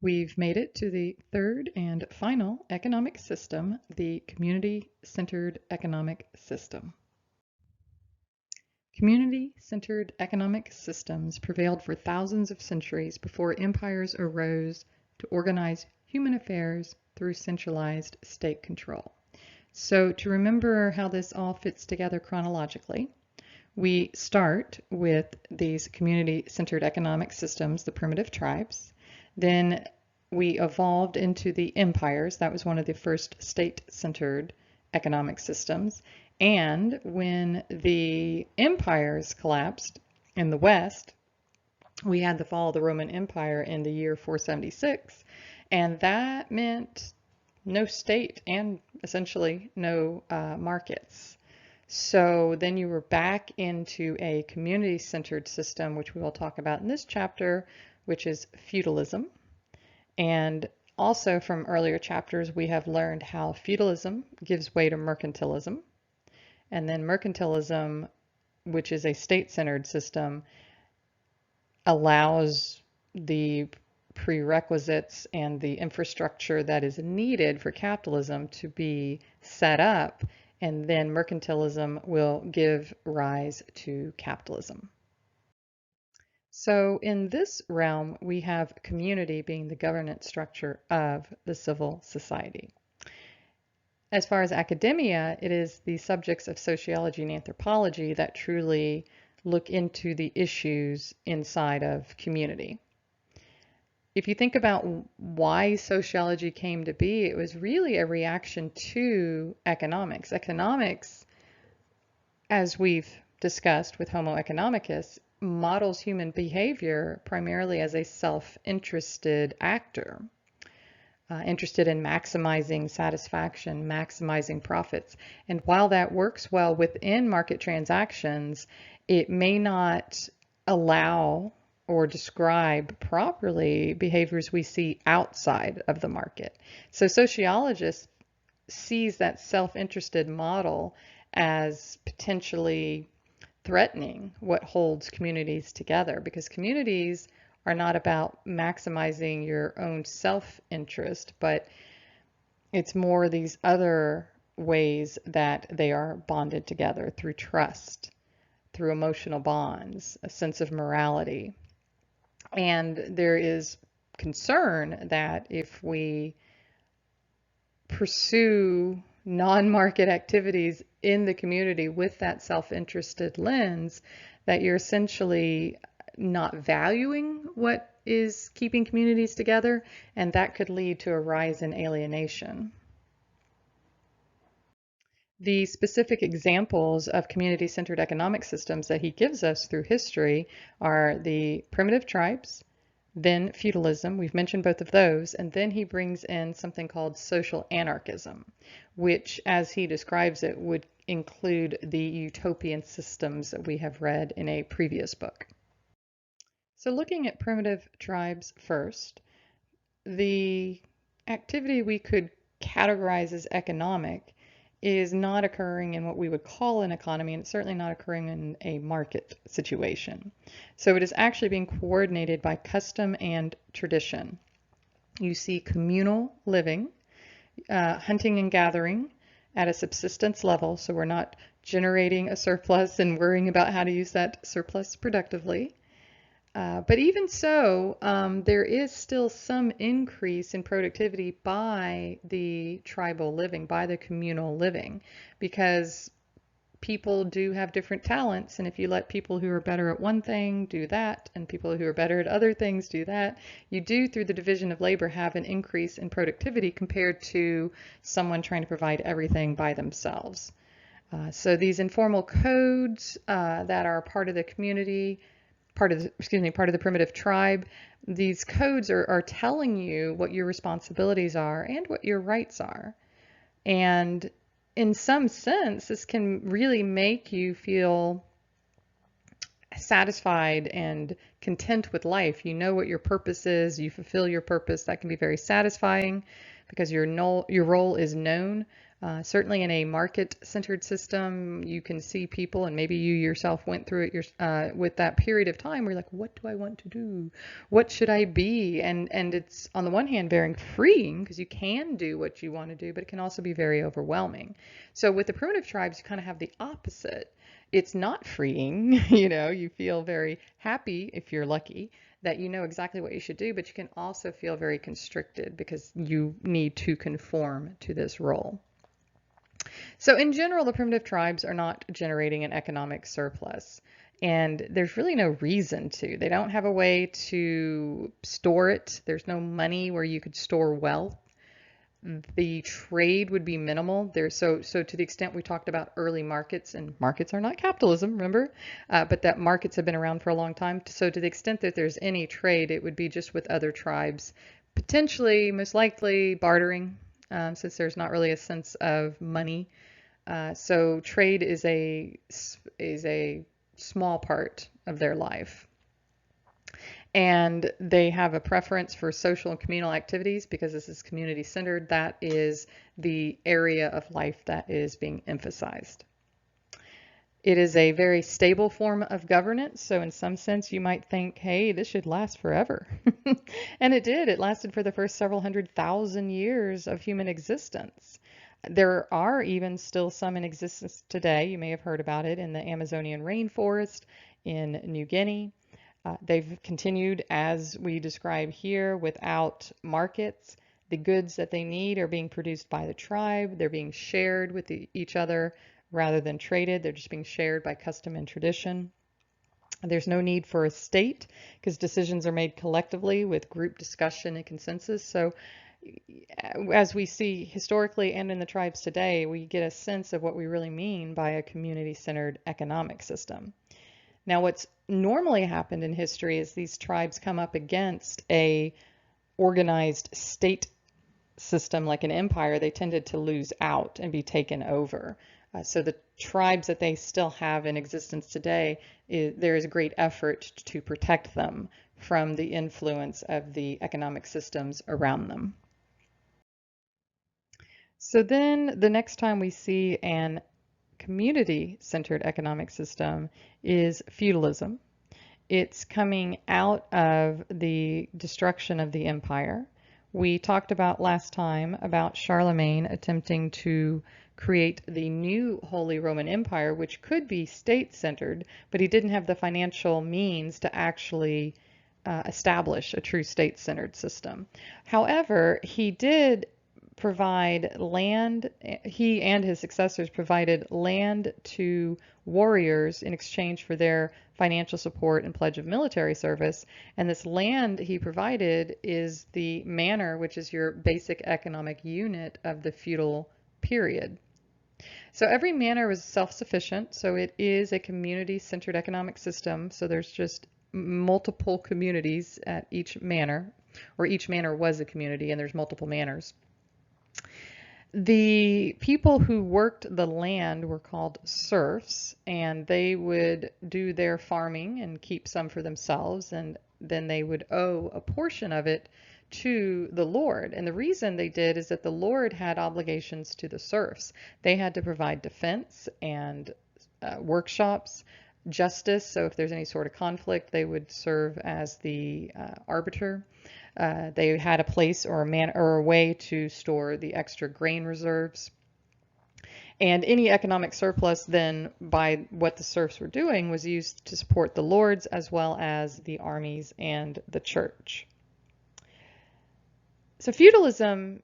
We've made it to the third and final economic system, the community-centered economic system. Community-centered economic systems prevailed for thousands of centuries before empires arose to organize human affairs through centralized state control. So to remember how this all fits together chronologically, we start with these community-centered economic systems, the primitive tribes. Then we evolved into the empires. That was one of the first state-centered economic systems. And when the empires collapsed in the West, we had the fall of the Roman Empire in the year 476, and that meant no state and essentially no markets. So then you were back into a community-centered system, which we will talk about in this chapter, which is feudalism. And also from earlier chapters, we have learned how feudalism gives way to mercantilism. And then mercantilism, which is a state-centered system, allows the prerequisites and the infrastructure that is needed for capitalism to be set up, and then mercantilism will give rise to capitalism. So in this realm, we have community being the governance structure of the civil society. As far as academia, it is the subjects of sociology and anthropology that truly look into the issues inside of community. If you think about why sociology came to be, it was really a reaction to economics. Economics, as we've discussed with Homo economicus, models human behavior primarily as a self-interested actor. Interested in maximizing satisfaction, maximizing profits. And while that works well within market transactions, it may not allow or describe properly behaviors we see outside of the market. So sociologists sees that self-interested model as potentially threatening what holds communities together, because communities are not about maximizing your own self-interest, but it's more these other ways that they are bonded together through trust, through emotional bonds, a sense of morality. And there is concern that if we pursue non-market activities in the community with that self-interested lens, that you're essentially not valuing what is keeping communities together, and that could lead to a rise in alienation. The specific examples of community-centered economic systems that he gives us through history are the primitive tribes, then feudalism, we've mentioned both of those, and then he brings in something called social anarchism, which, as he describes it, would include the utopian systems that we have read in a previous book. So looking at primitive tribes first, the activity we could categorize as economic is not occurring in what we would call an economy, and it's certainly not occurring in a market situation. So it is actually being coordinated by custom and tradition. You see communal living, hunting and gathering at a subsistence level, so we're not generating a surplus and worrying about how to use that surplus productively. But even so, there is still some increase in productivity by the tribal living, by the communal living, because people do have different talents. And if you let people who are better at one thing do that, and people who are better at other things do that, you do, through the division of labor, have an increase in productivity compared to someone trying to provide everything by themselves. So these informal codes that are part of the community, part of the primitive tribe, these codes are telling you what your responsibilities are and what your rights are. And in some sense, this can really make you feel satisfied and content with life. You know what your purpose is, you fulfill your purpose. That can be very satisfying because your role is known. Certainly in a market-centered system, you can see people, and maybe you yourself went through it with that period of time where you're like, what do I want to do? What should I be? And it's on the one hand very freeing because you can do what you want to do, but it can also be very overwhelming. So with the primitive tribes, you kind of have the opposite. It's not freeing, you feel very happy if you're lucky that you know exactly what you should do, but you can also feel very constricted because you need to conform to this role. So in general, the primitive tribes are not generating an economic surplus, and there's really no reason to. They don't have a way to store it. There's no money where you could store wealth. The trade would be minimal. So to the extent we talked about early markets, and markets are not capitalism, remember, but that markets have been around for a long time. So to the extent that there's any trade, it would be just with other tribes, potentially, most likely, bartering, since there's not really a sense of money. So trade is a small part of their life. And they have a preference for social and communal activities because this is community centered. That is the area of life that is being emphasized. It is a very stable form of governance. So in some sense, you might think, hey, this should last forever. And it did. It lasted for the first several 100,000 years of human existence. There are even still some in existence today. You may have heard about it in the Amazonian rainforest, in New Guinea. They've continued, as we describe here, without markets. The goods that they need are being produced by the tribe. They're being shared with each other rather than traded. They're just being shared by custom and tradition. There's no need for a state because decisions are made collectively with group discussion and consensus. So as we see historically and in the tribes today, we get a sense of what we really mean by a community-centered economic system. Now, what's normally happened in history is these tribes come up against a organized state system like an empire. They tended to lose out and be taken over. So the tribes that they still have in existence today, there is a great effort to protect them from the influence of the economic systems around them. So then the next time we see an community-centered economic system is feudalism. It's coming out of the destruction of the empire. We talked about last time about Charlemagne attempting to create the new Holy Roman Empire, which could be state-centered, but he didn't have the financial means to actually establish a true state-centered system. However, he did provide land, he and his successors provided land to warriors in exchange for their financial support and pledge of military service. And this land he provided is the manor, which is your basic economic unit of the feudal period. So every manor was self-sufficient, so it is a community-centered economic system. So there's just multiple communities at each manor, or each manor was a community, and there's multiple manors. The people who worked the land were called serfs, and they would do their farming and keep some for themselves, and then they would owe a portion of it to the Lord. And the reason they did is that the Lord had obligations to the serfs. They had to provide defense and workshops, justice. So if there's any sort of conflict, they would serve as the arbiter. They had a place or a way to store the extra grain reserves. And any economic surplus then by what the serfs were doing was used to support the lords as well as the armies and the church. So feudalism,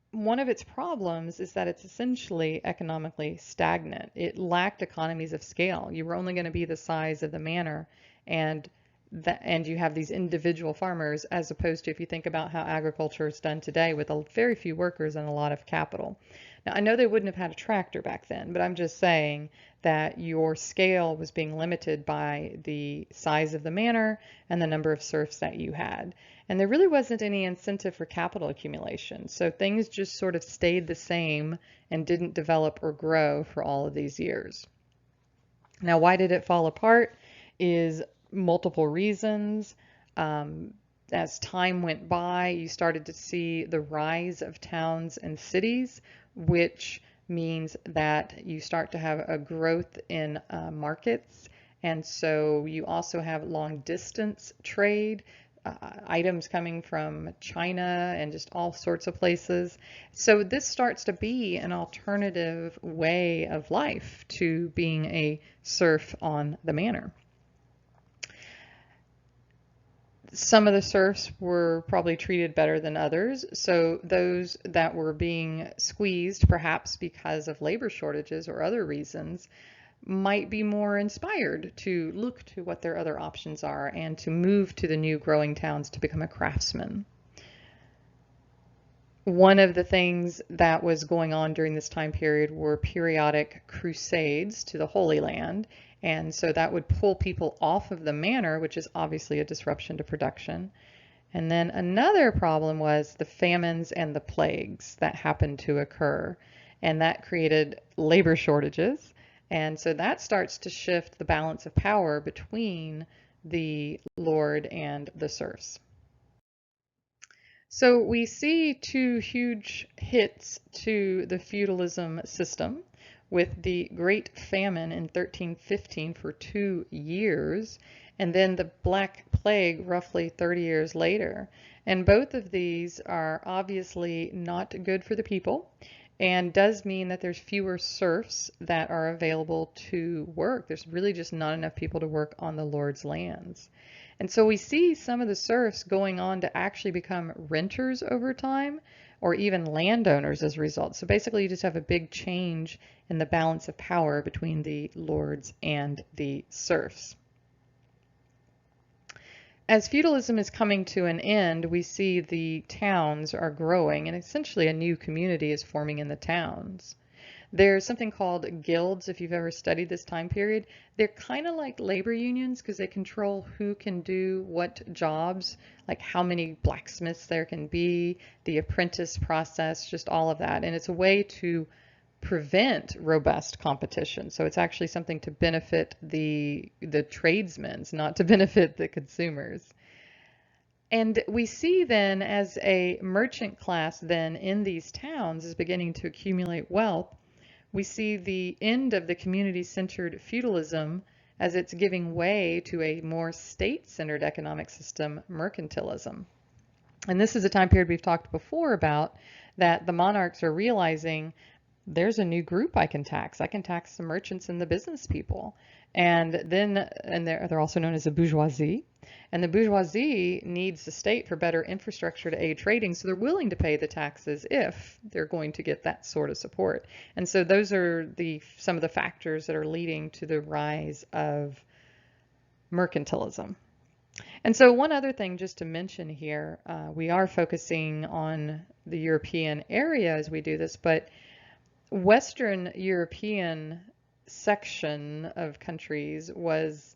one of its problems is that it's essentially economically stagnant. It lacked economies of scale. You were only going to be the size of the manor, and you have these individual farmers, as opposed to if you think about how agriculture is done today with very few workers and a lot of capital. Now, I know they wouldn't have had a tractor back then, but I'm just saying that your scale was being limited by the size of the manor and the number of serfs that you had. And there really wasn't any incentive for capital accumulation. So things just sort of stayed the same and didn't develop or grow for all of these years. Now, why did it fall apart is multiple reasons. as time went by, you started to see the rise of towns and cities, which means that you start to have a growth in markets. And so you also have long distance trade, items coming from China and just all sorts of places. So this starts to be an alternative way of life to being a serf on the manor. Some of the serfs were probably treated better than others. So those that were being squeezed, perhaps because of labor shortages or other reasons, might be more inspired to look to what their other options are and to move to the new growing towns to become a craftsman. One of the things that was going on during this time period were periodic crusades to the Holy Land, and so that would pull people off of the manor, which is obviously a disruption to production. And then another problem was the famines and the plagues that happened to occur, and that created labor shortages. And so that starts to shift the balance of power between the lord and the serfs. So we see two huge hits to the feudalism system with the Great Famine in 1315 for 2 years, and then the Black Plague roughly 30 years later. And both of these are obviously not good for the people and does mean that there's fewer serfs that are available to work. There's really just not enough people to work on the Lord's lands. And so we see some of the serfs going on to actually become renters over time or even landowners as a result. So basically you just have a big change in the balance of power between the lords and the serfs. As feudalism is coming to an end, we see the towns are growing and essentially a new community is forming in the towns. There's something called guilds, if you've ever studied this time period. They're kind of like labor unions because they control who can do what jobs, like how many blacksmiths there can be, the apprentice process, just all of that. And it's a way to prevent robust competition. So it's actually something to benefit the tradesmen, not to benefit the consumers. And we see then as a merchant class then in these towns is beginning to accumulate wealth, we see the end of the community-centered feudalism as it's giving way to a more state-centered economic system, mercantilism. And this is a time period we've talked before about that the monarchs are realizing there's a new group I can tax. I can tax the merchants and the business people. And they're also known as the bourgeoisie. And the bourgeoisie needs the state for better infrastructure to aid trading, so they're willing to pay the taxes if they're going to get that sort of support. And so those are some of the factors that are leading to the rise of mercantilism. And so one other thing just to mention here, we are focusing on the European area as we do this, but Western European section of countries was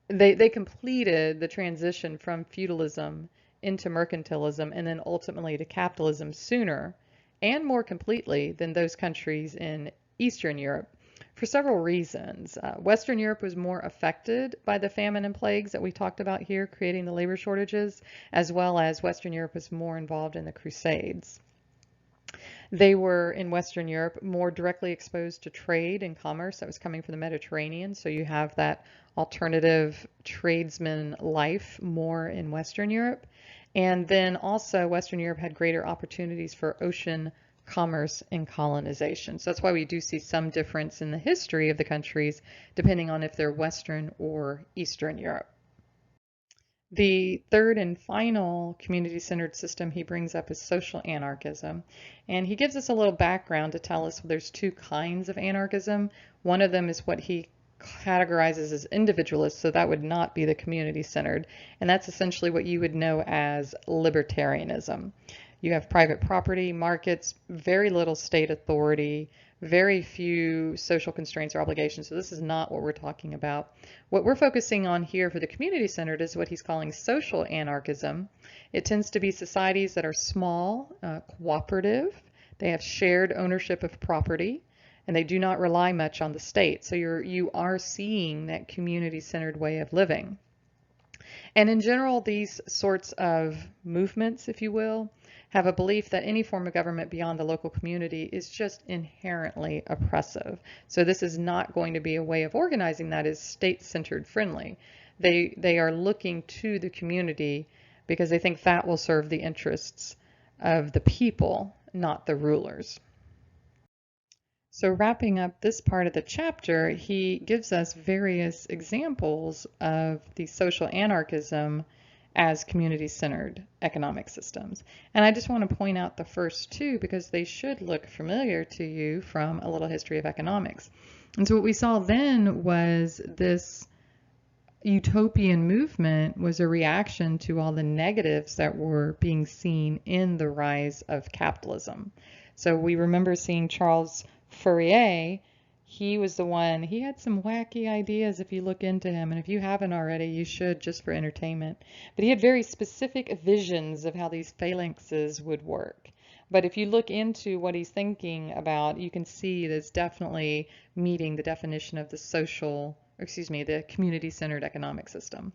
they completed the transition from feudalism into mercantilism and then ultimately to capitalism sooner and more completely than those countries in Eastern Europe for several reasons. Western Europe was more affected by the famine and plagues that we talked about here, creating the labor shortages, as well as Western Europe was more involved in the Crusades. They were, in Western Europe, more directly exposed to trade and commerce that was coming from the Mediterranean. So you have that alternative tradesman life more in Western Europe. And then also Western Europe had greater opportunities for ocean commerce and colonization. So that's why we do see some difference in the history of the countries depending on if they're Western or Eastern Europe. The third and final community-centered system he brings up is social anarchism. And he gives us a little background to tell us there's two kinds of anarchism. One of them is what he categorizes as individualist, so that would not be the community-centered. And that's essentially what you would know as libertarianism. You have private property, markets, very little state authority, very few social constraints or obligations. So this is not what we're talking about. What we're focusing on here for the community-centered is what he's calling social anarchism. It tends to be societies that are small, cooperative. They have shared ownership of property, and they do not rely much on the state. So you are seeing that community-centered way of living. And in general, these sorts of movements, if you will, have a belief that any form of government beyond the local community is just inherently oppressive. So this is not going to be a way of organizing that is state-centered friendly. They are looking to the community because they think that will serve the interests of the people, not the rulers. So wrapping up this part of the chapter, he gives us various examples of the social anarchism as community-centered economic systems. And I just want to point out the first two because they should look familiar to you from A Little History of Economics. And so what we saw then was this utopian movement was a reaction to all the negatives that were being seen in the rise of capitalism. So we remember seeing Charles Fourier. He was the one, he had some wacky ideas if you look into him, and if you haven't already, you should just for entertainment. But he had very specific visions of how these phalanxes would work. But if you look into what he's thinking about, you can see that it's definitely meeting the definition of the community-centered economic system.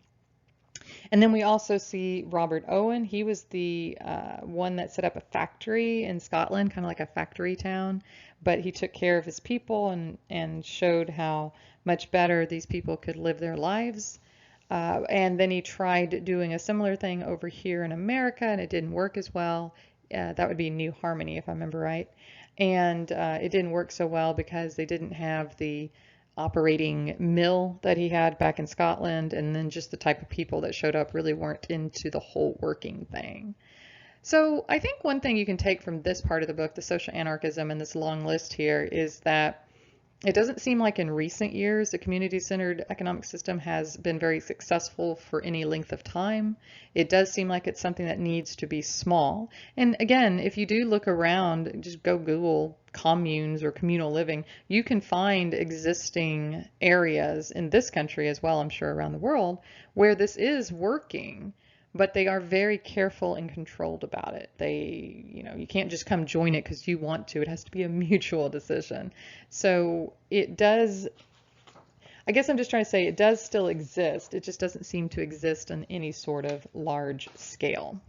And then we also see Robert Owen. He was the one that set up a factory in Scotland, kind of like a factory town, but he took care of his people and showed how much better these people could live their lives. And then he tried doing a similar thing over here in America, and it didn't work as well. That would be New Harmony, if I remember right. And it didn't work so well because they didn't have the operating mill that he had back in Scotland, and then just the type of people that showed up really weren't into the whole working thing. So I think one thing you can take from this part of the book, the social anarchism and this long list here, is that it doesn't seem like in recent years the community-centered economic system has been very successful for any length of time. It does seem like it's something that needs to be small. And again, if you do look around, just go Google communes or communal living, you can find existing areas in this country as well, I'm sure around the world, where this is working. But they are very careful and controlled about it. You can't just come join it because you want to. It has to be a mutual decision. So it does, I guess I'm just trying to say it does still exist. It just doesn't seem to exist on any sort of large scale.